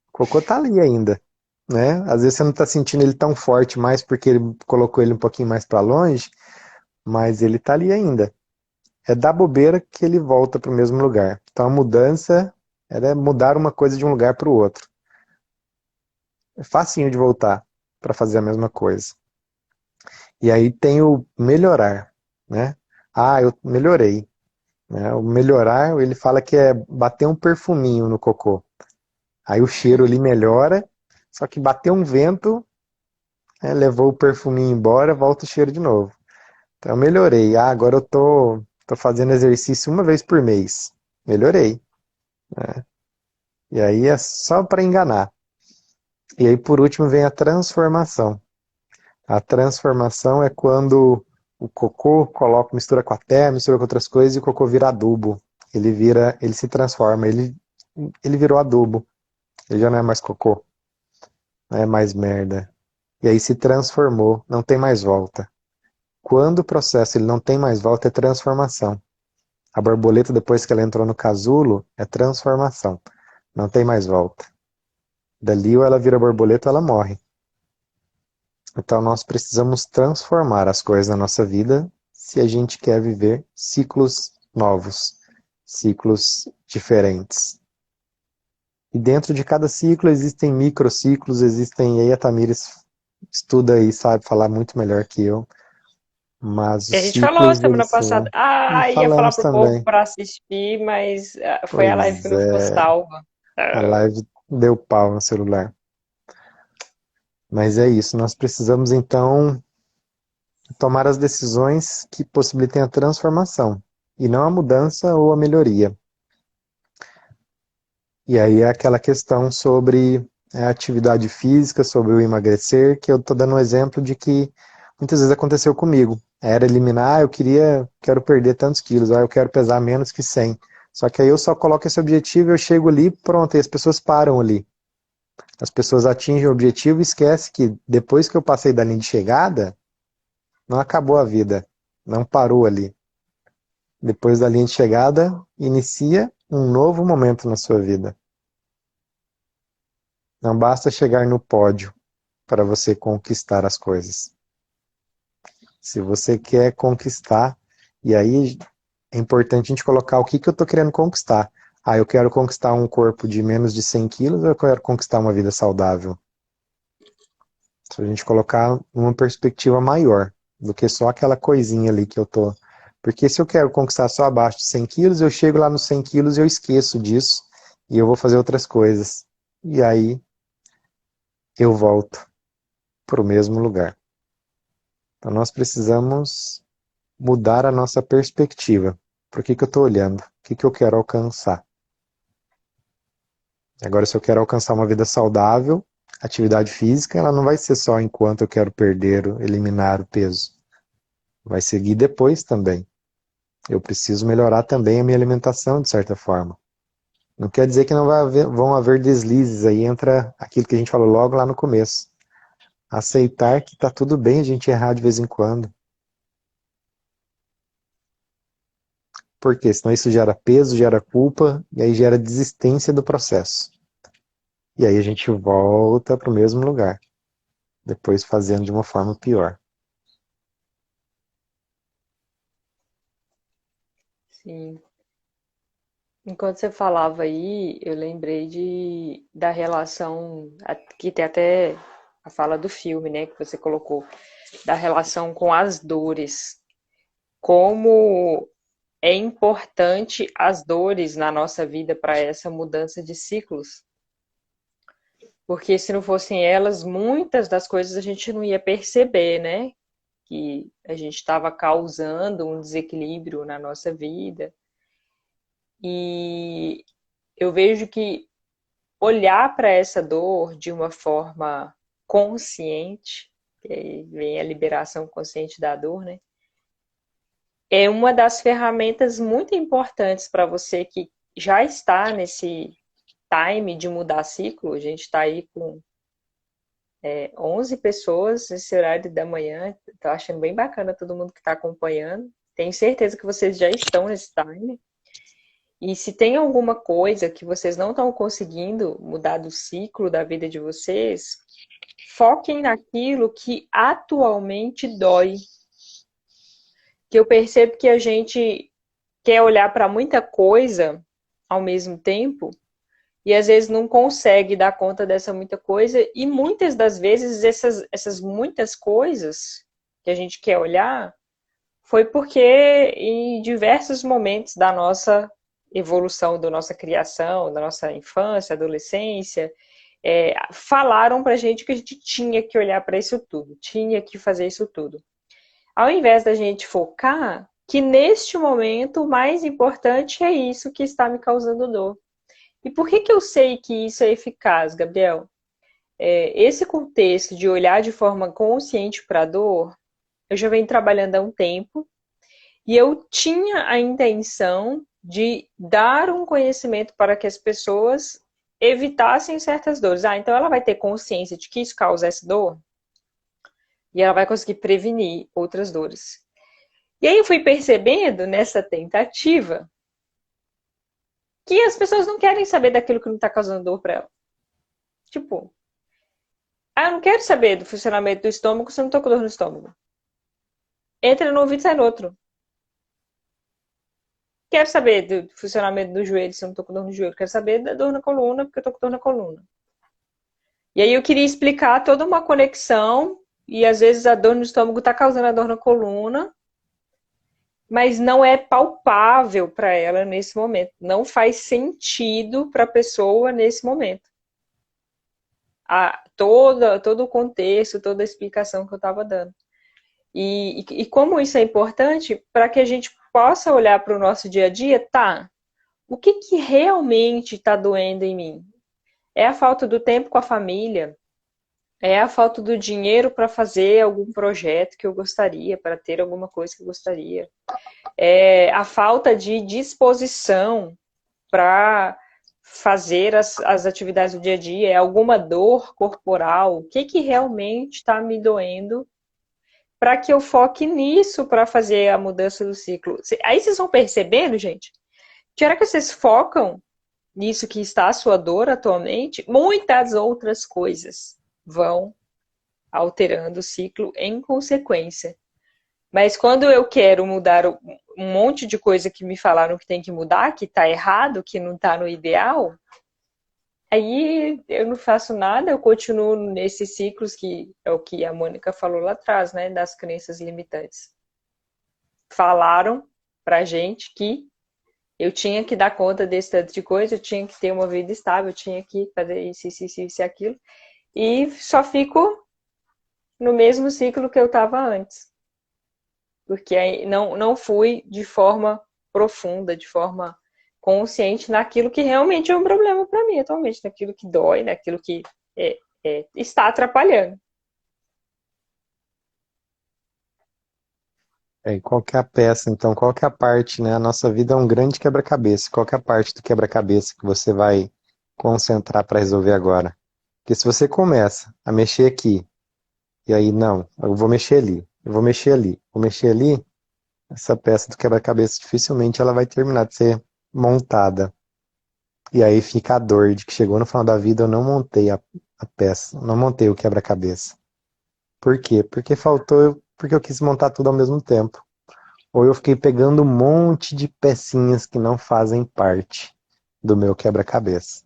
O cocô tá ali ainda, né? Às vezes você não tá sentindo ele tão forte mais porque ele colocou ele um pouquinho mais para longe, mas ele tá ali ainda. É da bobeira que ele volta para o mesmo lugar. Então a mudança é mudar uma coisa de um lugar para o outro. É facinho de voltar para fazer a mesma coisa. E aí tem o melhorar, né? Ah, eu melhorei. Né? O melhorar, ele fala que é bater um perfuminho no cocô. Aí o cheiro ali melhora, só que bateu um vento, né, levou o perfuminho embora, volta o cheiro de novo. Então eu melhorei. Ah, agora eu tô fazendo exercício uma vez por mês. Melhorei. E aí é só para enganar. E aí por último vem a transformação. A transformação é quando o cocô coloca, mistura com a terra, mistura com outras coisas e o cocô vira adubo. Ele se transforma, ele virou adubo. Ele já não é mais cocô, não é mais merda. E aí se transformou, não tem mais volta. Quando o processo ele não tem mais volta, é transformação. A borboleta, depois que ela entrou no casulo, é transformação. Não tem mais volta. Dali ou ela vira borboleta ou ela morre. Então nós precisamos transformar as coisas na nossa vida se a gente quer viver ciclos novos, ciclos diferentes. E dentro de cada ciclo existem microciclos, existem, e aí a Tamires estuda e sabe falar muito melhor que eu, mas E os a gente falou ciclos semana eles são... passada. Ah, ia falar Falamos pro povo também. para assistir, mas foi a live que Pois não ficou é, salva. a Ah, live deu pau no celular. Mas é isso, nós precisamos então tomar as decisões que possibilitem a transformação, e não a mudança ou a melhoria. E aí é aquela questão sobre a atividade física, sobre o emagrecer, que eu estou dando um exemplo de que muitas vezes aconteceu comigo. Era eliminar, quero perder tantos quilos, eu quero pesar menos que 100. Só que aí eu só coloco esse objetivo, eu chego ali, pronto, e as pessoas param ali. As pessoas atingem o objetivo e esquecem que depois que eu passei da linha de chegada, não acabou a vida, não parou ali. Depois da linha de chegada, inicia um novo momento na sua vida. Não basta chegar no pódio para você conquistar as coisas. Se você quer conquistar, e aí é importante a gente colocar o que eu estou querendo conquistar. Ah, eu quero conquistar um corpo de menos de 100 quilos ou eu quero conquistar uma vida saudável? Se a gente colocar numa perspectiva maior do que só aquela coisinha ali que eu tô. Porque se eu quero conquistar só abaixo de 100 quilos, eu chego lá nos 100 quilos e eu esqueço disso e eu vou fazer outras coisas. E aí eu volto para o mesmo lugar. Então nós precisamos mudar a nossa perspectiva. Por que eu estou olhando? O que eu quero alcançar? Agora, se eu quero alcançar uma vida saudável, atividade física, ela não vai ser só enquanto eu quero perder, eliminar o peso. Vai seguir depois também. Eu preciso melhorar também a minha alimentação, de certa forma. Não quer dizer que não vão haver deslizes, aí entra aquilo que a gente falou logo lá no começo. Aceitar que está tudo bem a gente errar de vez em quando. Porque senão isso gera peso, gera culpa, e aí gera desistência do processo. E aí a gente volta para o mesmo lugar, depois fazendo de uma forma pior. Sim. Enquanto você falava aí, eu lembrei da relação, que tem até a fala do filme, né, que você colocou, da relação com as dores. Como é importante as dores na nossa vida para essa mudança de ciclos. Porque se não fossem elas, muitas das coisas a gente não ia perceber, né? Que a gente estava causando um desequilíbrio na nossa vida. E eu vejo que olhar para essa dor de uma forma consciente, que aí vem a liberação consciente da dor, né? É uma das ferramentas muito importantes para você que já está nesse time de mudar ciclo. A gente está aí com 11 pessoas nesse horário da manhã. Estou achando bem bacana todo mundo que está acompanhando. Tenho certeza que vocês já estão nesse time. E se tem alguma coisa que vocês não estão conseguindo mudar do ciclo da vida de vocês, foquem naquilo que atualmente dói. Que eu percebo que a gente quer olhar para muita coisa ao mesmo tempo e às vezes não consegue dar conta dessa muita coisa, e muitas das vezes essas muitas coisas que a gente quer olhar foi porque em diversos momentos da nossa evolução, da nossa criação, da nossa infância, adolescência, falaram pra gente que a gente tinha que olhar para isso tudo, tinha que fazer isso tudo. Ao invés da gente focar que neste momento o mais importante é isso que está me causando dor. E por que eu sei que isso é eficaz, Gabriel? Esse contexto de olhar de forma consciente para a dor, eu já venho trabalhando há um tempo e eu tinha a intenção de dar um conhecimento para que as pessoas evitassem certas dores. Então ela vai ter consciência de que isso causa essa dor e ela vai conseguir prevenir outras dores. E aí eu fui percebendo nessa tentativa que as pessoas não querem saber daquilo que não está causando dor para elas. Tipo, eu não quero saber do funcionamento do estômago se eu não tô com dor no estômago. Entra no ouvido e sai no outro. Quero saber do funcionamento do joelho se eu não tô com dor no joelho. Quero saber da dor na coluna porque eu tô com dor na coluna. E aí eu queria explicar toda uma conexão e às vezes a dor no estômago tá causando a dor na coluna, mas não é palpável para ela nesse momento. Não faz sentido para a pessoa nesse momento. Todo o contexto, toda a explicação que eu estava dando. E como isso é importante para que a gente possa olhar para o nosso dia a dia, tá? O que realmente está doendo em mim? É a falta do tempo com a família? É a falta do dinheiro para fazer algum projeto que eu gostaria, para ter alguma coisa que eu gostaria? É a falta de disposição para fazer as atividades do dia a dia? É alguma dor corporal? O que realmente está me doendo para que eu foque nisso para fazer a mudança do ciclo? Aí vocês vão percebendo, gente, será que vocês focam nisso que está a sua dor atualmente? Muitas outras coisas vão alterando o ciclo em consequência. Mas quando eu quero mudar um monte de coisa que me falaram que tem que mudar, que está errado, que não está no ideal, aí eu não faço nada, eu continuo nesses ciclos que é o que a Mônica falou lá atrás, né, das crenças limitantes. Falaram pra gente que eu tinha que dar conta desse tanto de coisa, eu tinha que ter uma vida estável, eu tinha que fazer isso e aquilo, e só fico no mesmo ciclo que eu estava antes. Porque aí não fui de forma profunda, de forma consciente naquilo que realmente é um problema para mim atualmente, naquilo que dói, naquilo que está atrapalhando. E qual que é a peça, então? Qual que é a parte, né? A nossa vida é um grande quebra-cabeça. Qual que é a parte do quebra-cabeça que você vai concentrar para resolver agora? Porque se você começa a mexer aqui, e aí, não, eu vou mexer ali, eu vou mexer ali, vou mexer ali, essa peça do quebra-cabeça dificilmente ela vai terminar de ser montada. E aí fica a dor de que chegou no final da vida eu não montei a peça, não montei o quebra-cabeça. Por quê? Porque faltou, porque eu quis montar tudo ao mesmo tempo. Ou eu fiquei pegando um monte de pecinhas que não fazem parte do meu quebra-cabeça.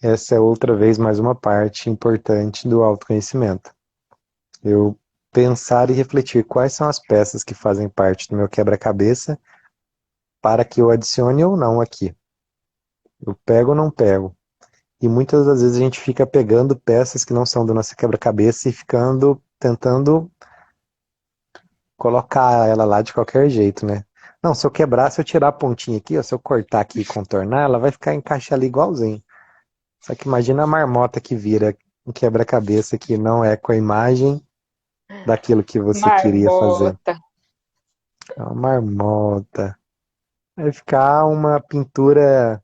Essa é outra vez mais uma parte importante do autoconhecimento. Eu pensar e refletir quais são as peças que fazem parte do meu quebra-cabeça para que eu adicione ou não aqui. Eu pego ou não pego? E muitas das vezes a gente fica pegando peças que não são do nosso quebra-cabeça e ficando tentando colocar ela lá de qualquer jeito, né? Não, se eu quebrar, se eu tirar a pontinha aqui, ó, se eu cortar aqui e contornar, ela vai ficar encaixada ali igualzinho. Só que imagina a marmota que vira um quebra-cabeça que não é com a imagem daquilo que você queria fazer. Marmota. É uma marmota. Vai ficar uma pintura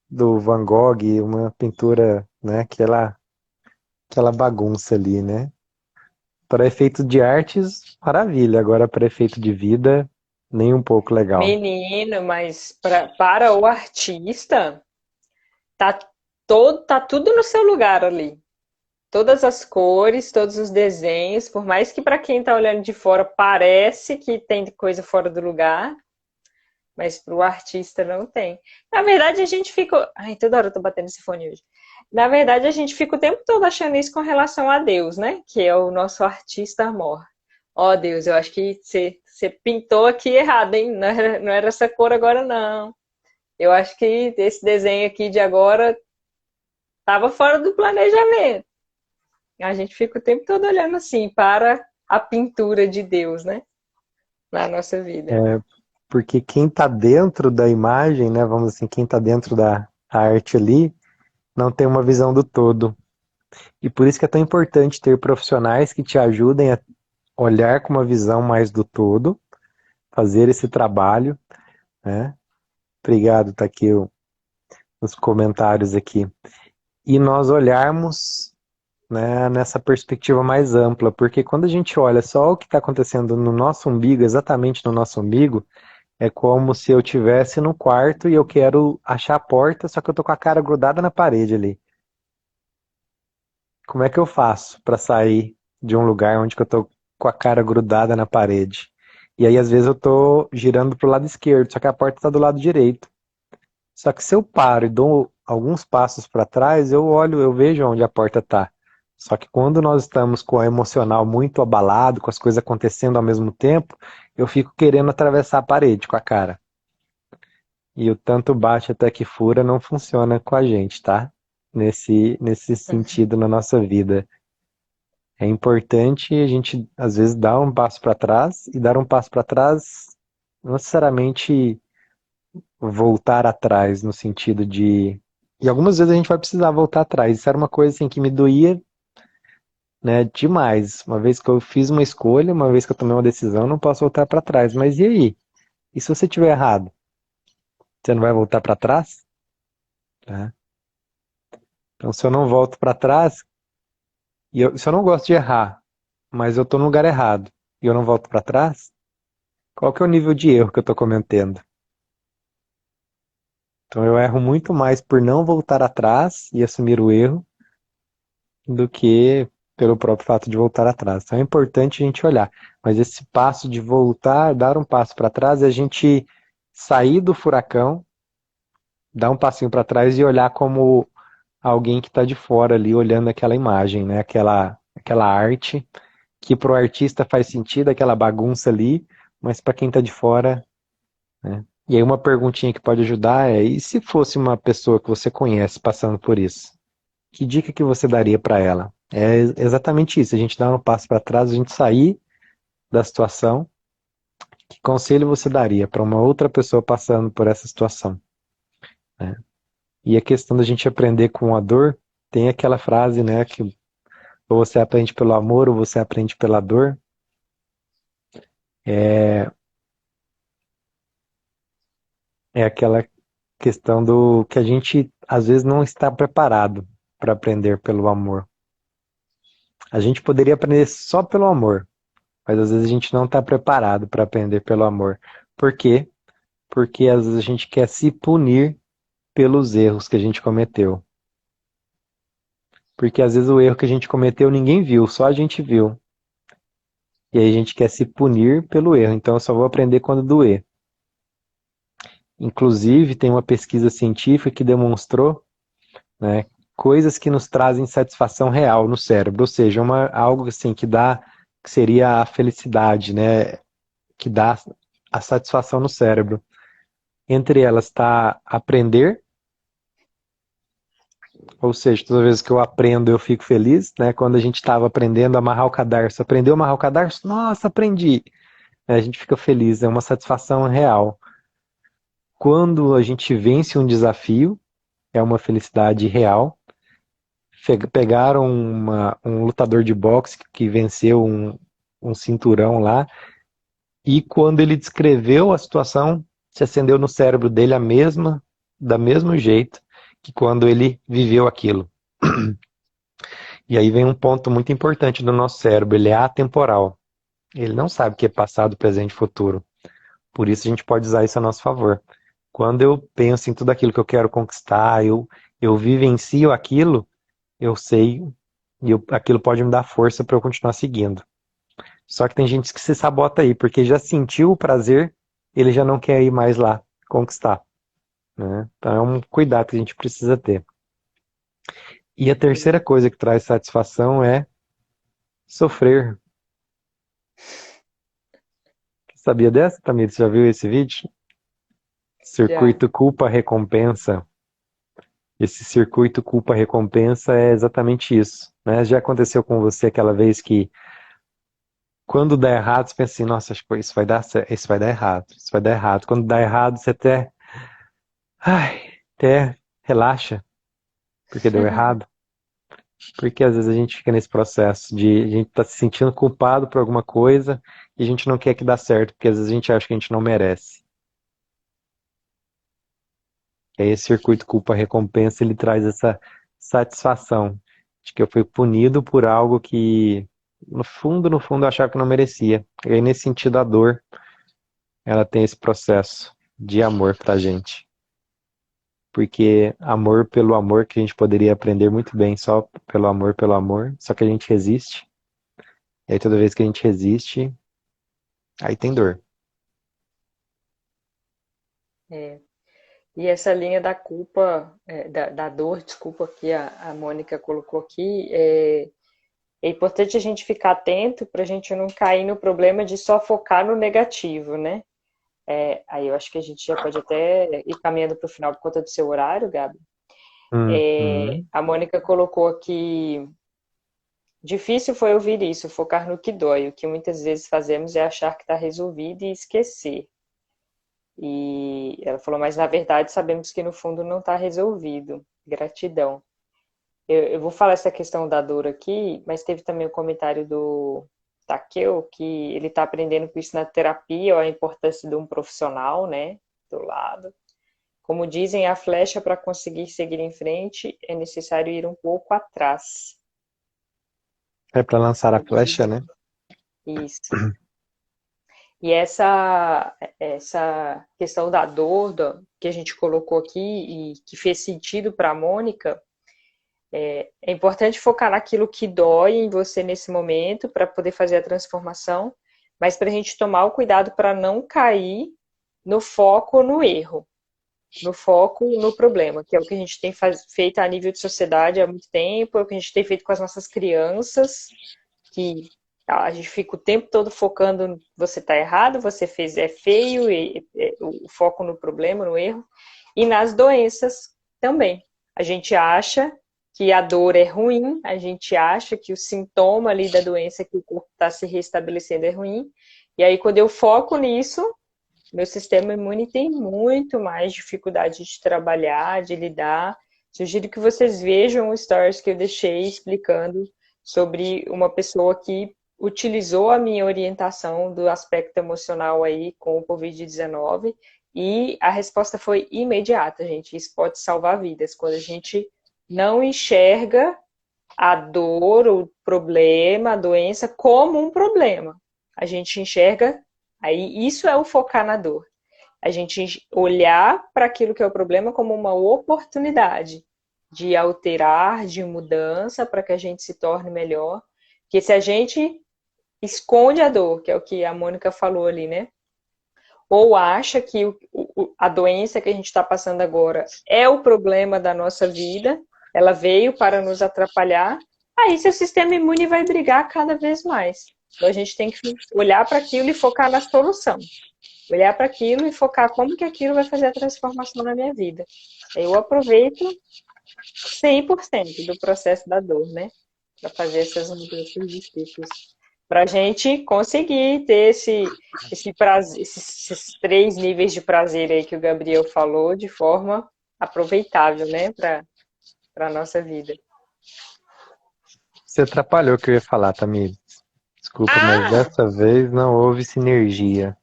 do Van Gogh, uma pintura, né, aquela bagunça ali, né? Para efeito de artes, maravilha. Agora, para efeito de vida, nem um pouco legal. Menino, mas para o artista, tá, tá tudo no seu lugar ali. Todas as cores, todos os desenhos, por mais que para quem está olhando de fora parece que tem coisa fora do lugar, mas para o artista não tem. Na verdade, a gente fica. Ai, toda hora eu tô batendo esse fone hoje. Na verdade, a gente fica o tempo todo achando isso com relação a Deus, né? Que é o nosso artista mor. Ó, Deus, eu acho que você pintou aqui errado, hein? Não era essa cor agora, não. Eu acho que esse desenho aqui de agora estava fora do planejamento. A gente fica o tempo todo olhando assim para a pintura de Deus, né? Na nossa vida. É, porque quem está dentro da imagem, né, vamos assim, quem está dentro da arte ali, não tem uma visão do todo. E por isso que é tão importante ter profissionais que te ajudem a olhar com uma visão mais do todo, fazer esse trabalho, né? Obrigado, tá aqui os comentários aqui. E nós olharmos, né, nessa perspectiva mais ampla, porque quando a gente olha só o que está acontecendo no nosso umbigo, exatamente no nosso umbigo, é como se eu tivesse no quarto e eu quero achar a porta, só que eu tô com a cara grudada na parede ali. Como é que eu faço para sair de um lugar onde que eu tô com a cara grudada na parede? E aí às vezes eu tô girando pro lado esquerdo, só que a porta está do lado direito. Só que se eu paro e dou alguns passos para trás, eu olho, eu vejo onde a porta tá. Só que quando nós estamos com o emocional muito abalado, com as coisas acontecendo ao mesmo tempo, eu fico querendo atravessar a parede com a cara. E o tanto bate até que fura não funciona com a gente, tá? Nesse sentido na nossa vida. É importante a gente, às vezes, dar um passo para trás, e dar um passo para trás não necessariamente voltar atrás, no sentido de. E algumas vezes a gente vai precisar voltar atrás. Isso era uma coisa assim, que me doía, né, demais. Uma vez que eu fiz uma escolha, uma vez que eu tomei uma decisão, eu não posso voltar para trás. Mas e aí? E se você tiver errado? Você não vai voltar para trás? Tá? Então, se eu não volto para trás, se eu não gosto de errar, mas eu estou no lugar errado e eu não volto para trás, qual que é o nível de erro que eu estou cometendo? Então eu erro muito mais por não voltar atrás e assumir o erro do que pelo próprio fato de voltar atrás. Então é importante a gente olhar. Mas esse passo de voltar, dar um passo para trás, é a gente sair do furacão, dar um passinho para trás e olhar como alguém que está de fora ali olhando aquela imagem, né? Aquela arte que para o artista faz sentido, aquela bagunça ali, mas para quem está de fora, né? E aí uma perguntinha que pode ajudar é: e se fosse uma pessoa que você conhece passando por isso? Que dica que você daria para ela? É exatamente isso, a gente dá um passo para trás, a gente sair da situação. Que conselho você daria para uma outra pessoa passando por essa situação, né? E a questão da gente aprender com a dor, tem aquela frase, né, que ou você aprende pelo amor ou você aprende pela dor. É, é aquela questão do que a gente às vezes não está preparado para aprender pelo amor. A gente poderia aprender só pelo amor, mas às vezes a gente não está preparado para aprender pelo amor. Por quê? Porque às vezes a gente quer se punir pelos erros que a gente cometeu. Porque às vezes o erro que a gente cometeu ninguém viu, só a gente viu. E aí a gente quer se punir pelo erro. Então eu só vou aprender quando doer. Inclusive, tem uma pesquisa científica que demonstrou, né, coisas que nos trazem satisfação real no cérebro, ou seja, algo assim que seria a felicidade, né, que dá a satisfação no cérebro. Entre elas está aprender, ou seja, toda vez que eu aprendo eu fico feliz, né? Quando a gente estava aprendendo a amarrar o cadarço, aprendeu a amarrar o cadarço? Nossa, aprendi! A gente fica feliz, é uma satisfação real. Quando a gente vence um desafio, é uma felicidade real. Pegaram um lutador de boxe que venceu um cinturão lá, e quando ele descreveu a situação, se acendeu no cérebro dele da mesmo jeito que quando ele viveu aquilo. E aí vem um ponto muito importante do nosso cérebro, ele é atemporal. Ele não sabe o que é passado, presente e futuro. Por isso a gente pode usar isso a nosso favor. Quando eu penso em tudo aquilo que eu quero conquistar, eu vivencio aquilo, eu sei, aquilo pode me dar força para eu continuar seguindo. Só que tem gente que se sabota aí, porque já sentiu o prazer, ele já não quer ir mais lá conquistar, né? Então é um cuidado que a gente precisa ter. E a terceira coisa que traz satisfação é sofrer. Sabia dessa, Tamir? Você já viu esse vídeo? Já. Circuito culpa-recompensa. Esse circuito culpa-recompensa é exatamente isso, né? Já aconteceu com você aquela vez que quando dá errado, você pensa assim, nossa, acho que isso vai dar certo, isso vai dar errado, isso vai dar errado. Quando dá errado, você até relaxa, porque deu errado. Porque às vezes a gente fica nesse processo de a gente tá se sentindo culpado por alguma coisa e a gente não quer que dá certo, porque às vezes a gente acha que a gente não merece. E aí esse circuito culpa-recompensa, ele traz essa satisfação de que eu fui punido por algo que no fundo eu achava que não merecia. E aí nesse sentido a dor, ela tem esse processo de amor pra gente. Porque amor pelo amor, que a gente poderia aprender muito bem só pelo amor, só que a gente resiste. E aí toda vez que a gente resiste, aí tem dor. É. E essa linha da culpa, da dor, desculpa, que a Mônica colocou aqui, é importante a gente ficar atento para a gente não cair no problema de só focar no negativo, né? Aí eu acho que a gente já pode até ir caminhando para o final por conta do seu horário, Gabi. Uhum. A Mônica colocou aqui, difícil foi ouvir isso, focar no que dói. O que muitas vezes fazemos é achar que está resolvido e esquecer. E ela falou, mas na verdade sabemos que no fundo não está resolvido. Gratidão. Eu vou falar essa questão da dor aqui, mas teve também o comentário do Takeo, que ele está aprendendo com isso na terapia, a importância de um profissional, né, do lado. Como dizem, a flecha para conseguir seguir em frente é necessário ir um pouco atrás. É para lançar a flecha, né? Isso. E essa questão da dor que a gente colocou aqui e que fez sentido para a Mônica, é importante focar naquilo que dói em você nesse momento para poder fazer a transformação, mas para a gente tomar o cuidado para não cair no foco no erro, no foco no problema, que é o que a gente tem feito a nível de sociedade há muito tempo, é o que a gente tem feito com as nossas crianças, que a gente fica o tempo todo focando você está errado, você fez é feio, o foco no problema, no erro, e nas doenças também. A gente acha que a dor é ruim, a gente acha que o sintoma ali da doença que o corpo está se restabelecendo é ruim, e aí quando eu foco nisso, meu sistema imune tem muito mais dificuldade de trabalhar, de lidar. Sugiro que vocês vejam os stories que eu deixei explicando sobre uma pessoa que utilizou a minha orientação do aspecto emocional aí com o Covid-19 e a resposta foi imediata, gente. Isso pode salvar vidas. Quando a gente não enxerga a dor, o problema, a doença como um problema. a gente enxerga, aí isso é o focar na dor. A gente olhar para aquilo que é o problema como uma oportunidade de alterar, de mudança, para que a gente se torne melhor. Porque se a gente esconde a dor, que é o que a Mônica falou ali, né? Ou acha que a doença que a gente está passando agora é o problema da nossa vida, ela veio para nos atrapalhar, aí seu sistema imune vai brigar cada vez mais. Então a gente tem que olhar para aquilo e focar na solução. Olhar para aquilo e focar como que aquilo vai fazer a transformação na minha vida. Eu aproveito 100% do processo da dor, né? Para fazer essas mudanças de ciclos. Para a gente conseguir ter esse prazer, esses 3 níveis de prazer aí que o Gabriel falou, de forma aproveitável, né? Para a nossa vida. Você atrapalhou o que eu ia falar, Tamir. Desculpa, mas Ah! dessa vez não houve sinergia.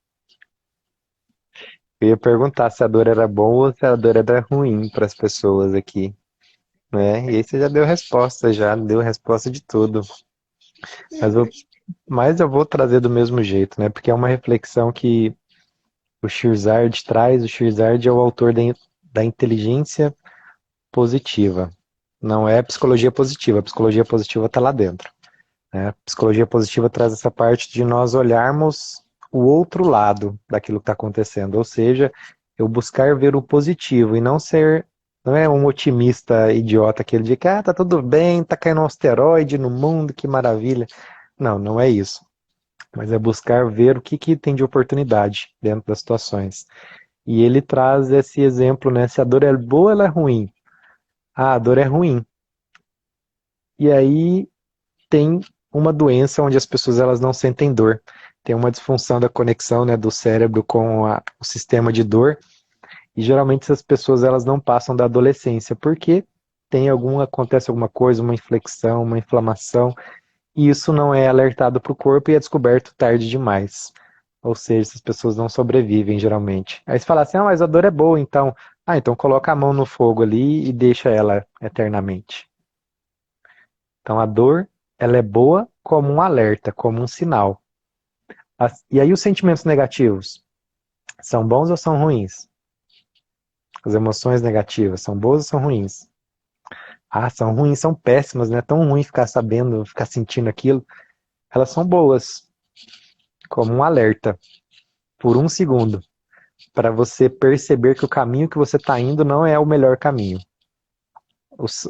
Eu ia perguntar se a dor era boa ou se a dor era ruim para as pessoas aqui, né? E aí você já deu resposta de tudo. Mas eu vou trazer do mesmo jeito, né? Porque é uma reflexão que o Shirzard traz. O Shirzard é o autor da inteligência positiva. Não é psicologia positiva. A psicologia positiva está lá dentro, né? A psicologia positiva traz essa parte de nós olharmos o outro lado daquilo que está acontecendo. Ou seja, eu buscar ver o positivo e não é um otimista idiota aquele de que tá tudo bem, tá caindo um asteroide no mundo, que maravilha. Não, não é isso. Mas é buscar ver o que tem de oportunidade dentro das situações. E ele traz esse exemplo, né? Se a dor é boa, ela é ruim. Ah, a dor é ruim. E aí tem uma doença onde as pessoas elas não sentem dor. Tem uma disfunção da conexão, né, do cérebro com o sistema de dor. E geralmente essas pessoas elas não passam da adolescência porque acontece alguma coisa, uma inflexão, uma inflamação, e isso não é alertado para o corpo e é descoberto tarde demais. Ou seja, essas pessoas não sobrevivem geralmente. Aí você fala assim, mas a dor é boa, então. Ah, então coloca a mão no fogo ali e deixa ela eternamente. Então a dor, ela é boa como um alerta, como um sinal. E aí os sentimentos negativos, são bons ou são ruins? As emoções negativas, são boas ou são ruins? Ah, são ruins, são péssimas, não é tão ruim ficar sabendo, ficar sentindo aquilo. Elas são boas, como um alerta, por um segundo, para você perceber que o caminho que você está indo não é o melhor caminho.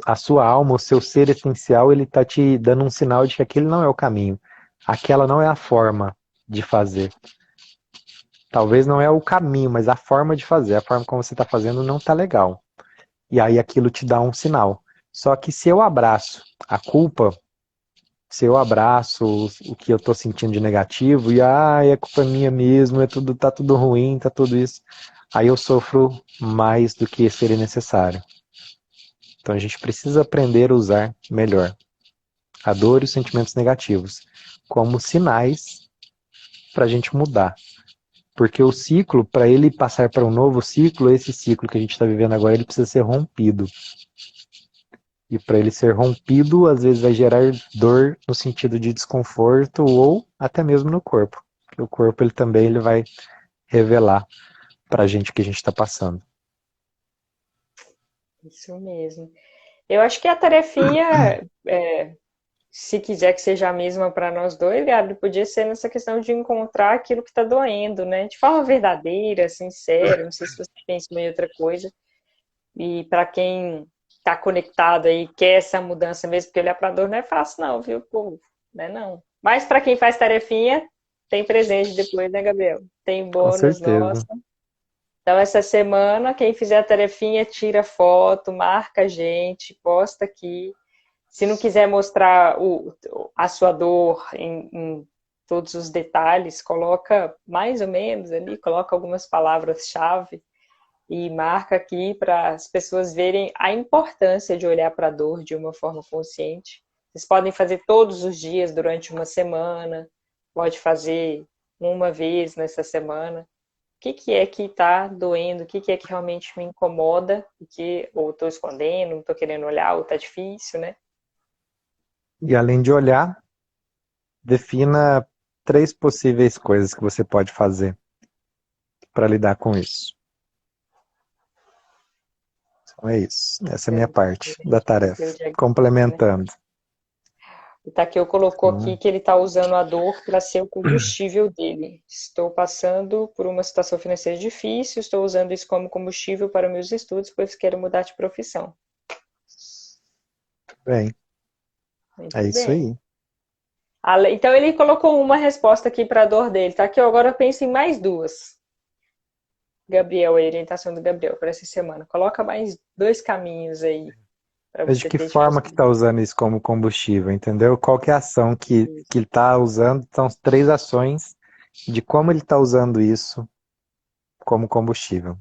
A sua alma, o seu ser essencial, ele está te dando um sinal de que aquele não é o caminho. Aquela não é a forma de fazer. Talvez não é o caminho, mas a forma de fazer. A forma como você está fazendo não está legal. E aí aquilo te dá um sinal. Só que se eu abraço a culpa, se eu abraço o que eu estou sentindo de negativo, e é culpa minha mesmo, tá tudo ruim, tá tudo isso, aí eu sofro mais do que seria necessário. Então a gente precisa aprender a usar melhor a dor e os sentimentos negativos como sinais para a gente mudar. Porque o ciclo, para ele passar para um novo ciclo, esse ciclo que a gente está vivendo agora, ele precisa ser rompido. E para ele ser rompido, às vezes vai gerar dor no sentido de desconforto ou até mesmo no corpo. Porque o corpo ele também ele vai revelar para a gente o que a gente está passando. Isso mesmo. Eu acho que a tarefinha, se quiser que seja a mesma para nós dois, Gabi, podia ser nessa questão de encontrar aquilo que está doendo, né? De forma verdadeira, sincera. Não sei se você pensa em outra coisa. E para quem está conectado aí, quer essa mudança mesmo, porque olhar para a dor não é fácil, não, viu, povo? Não é não. Mas para quem faz tarefinha, tem presente depois, né, Gabriel? Tem Com bônus certeza. nosso. Então, essa semana, quem fizer a tarefinha, tira foto, marca a gente, posta aqui. Se não quiser mostrar a sua dor em todos os detalhes, coloca mais ou menos ali, coloca algumas palavras-chave e marca aqui para as pessoas verem a importância de olhar para a dor de uma forma consciente. Vocês podem fazer todos os dias durante uma semana, pode fazer uma vez nessa semana. O que é que está doendo? O que é que realmente me incomoda? Ou estou escondendo, não estou querendo olhar, ou está difícil, né? E além de olhar, defina três possíveis coisas que você pode fazer para lidar com isso. Então é isso. Essa é a minha parte da Fazer o tarefa. diagnóstico, né? Complementando. O Takeo colocou aqui Então, que ele está usando a dor para ser o combustível dele. Estou passando por uma situação financeira difícil, estou usando isso como combustível para meus estudos, pois quero mudar de profissão. bem, é Muito isso bem. aí. Então ele colocou uma resposta aqui para a dor dele, tá? Que eu agora penso em mais duas. Gabriel, a orientação do Gabriel para essa semana. Coloca mais dois caminhos aí para Mas de você que ter de forma que está possibilidade. usando isso como combustível, entendeu? Qual que é a ação que ele está usando? São as três ações de como ele está usando isso como combustível.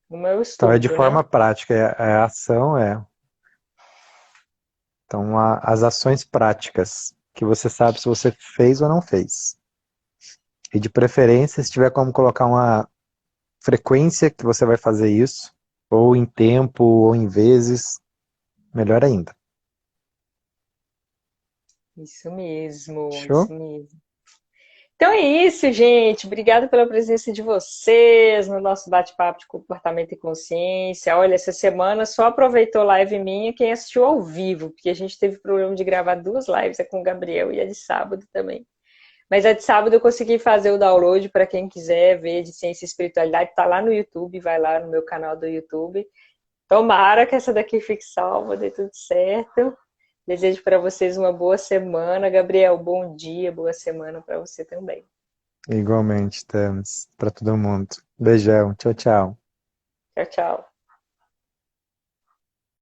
Uma é o Então é de estudo, né? forma prática, a ação é. Então as ações práticas, que você sabe se você fez ou não fez. E de preferência, se tiver como colocar uma frequência que você vai fazer isso, ou em tempo, ou em vezes, melhor ainda. Isso mesmo, Fechou? isso mesmo. Então é isso, gente. Obrigada pela presença de vocês no nosso bate-papo de comportamento e consciência. Olha, essa semana só aproveitou live minha quem assistiu ao vivo, porque a gente teve problema de gravar duas lives, a com o Gabriel e a de sábado também. Mas a de sábado eu consegui fazer o download para quem quiser ver de ciência e espiritualidade, tá lá no YouTube, vai lá no meu canal do YouTube. Tomara que essa daqui fique salva, dê tudo certo. Desejo para vocês uma boa semana. Gabriel, bom dia, boa semana para você também. Igualmente, Thames, para todo mundo. Beijão, tchau, tchau. Tchau, tchau.